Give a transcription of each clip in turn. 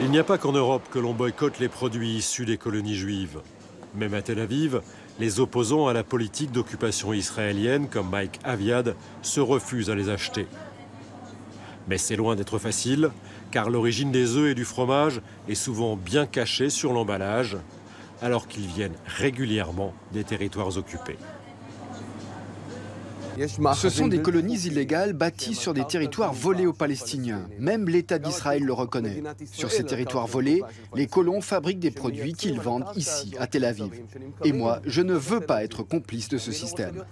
Il n'y a pas qu'en Europe que l'on boycotte les produits issus des colonies juives. Même à Tel Aviv, les opposants à la politique d'occupation israélienne, comme Mike Aviad, se refusent à les acheter. Mais c'est loin d'être facile, car l'origine des œufs et du fromage est souvent bien cachée sur l'emballage, alors qu'ils viennent régulièrement des territoires occupés. Ce sont des colonies illégales bâties sur des territoires volés aux Palestiniens. Même l'État d'Israël le reconnaît. Sur ces territoires volés, les colons fabriquent des produits qu'ils vendent ici, à Tel Aviv. Et moi, je ne veux pas être complice de ce système.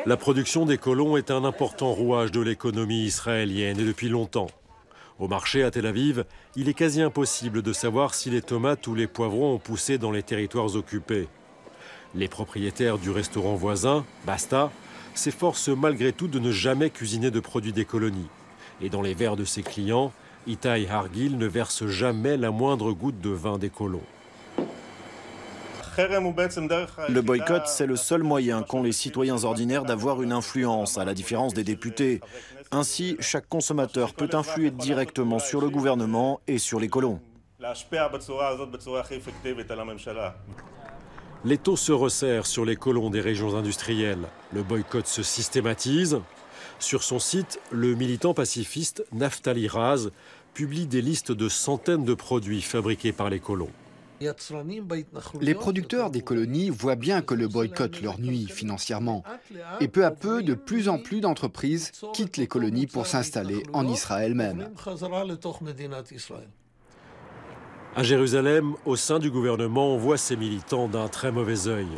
La production des colons est un important rouage de l'économie israélienne et depuis longtemps. Au marché à Tel Aviv, il est quasi impossible de savoir si les tomates ou les poivrons ont poussé dans les territoires occupés. Les propriétaires du restaurant voisin, Basta, s'efforcent malgré tout de ne jamais cuisiner de produits des colonies. Et dans les verres de ses clients, Itai Hargil ne verse jamais la moindre goutte de vin des colons. Le boycott, c'est le seul moyen qu'ont les citoyens ordinaires d'avoir une influence, à la différence des députés. Ainsi, chaque consommateur peut influer directement sur le gouvernement et sur les colons. L'étau se resserre sur les colons des régions industrielles. Le boycott se systématise. Sur son site, le militant pacifiste Naftali Raz publie des listes de centaines de produits fabriqués par les colons. Les producteurs des colonies voient bien que le boycott leur nuit financièrement. Et peu à peu, de plus en plus d'entreprises quittent les colonies pour s'installer en Israël même. À Jérusalem, au sein du gouvernement, on voit ces militants d'un très mauvais œil.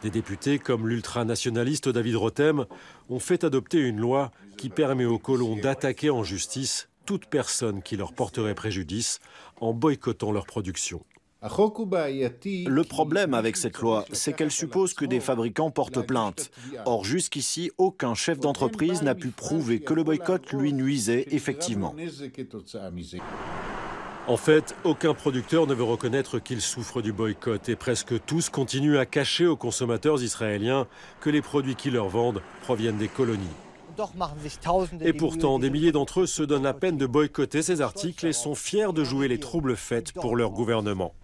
Des députés comme l'ultranationaliste David Rotem ont fait adopter une loi qui permet aux colons d'attaquer en justice toute personne qui leur porterait préjudice en boycottant leur production. Le problème avec cette loi, c'est qu'elle suppose que des fabricants portent plainte. Or, jusqu'ici, aucun chef d'entreprise n'a pu prouver que le boycott lui nuisait effectivement. En fait, aucun producteur ne veut reconnaître qu'il souffre du boycott et presque tous continuent à cacher aux consommateurs israéliens que les produits qu'ils leur vendent proviennent des colonies. Et pourtant, des milliers d'entre eux se donnent la peine de boycotter ces articles et sont fiers de jouer les troubles-fêtes pour leur gouvernement.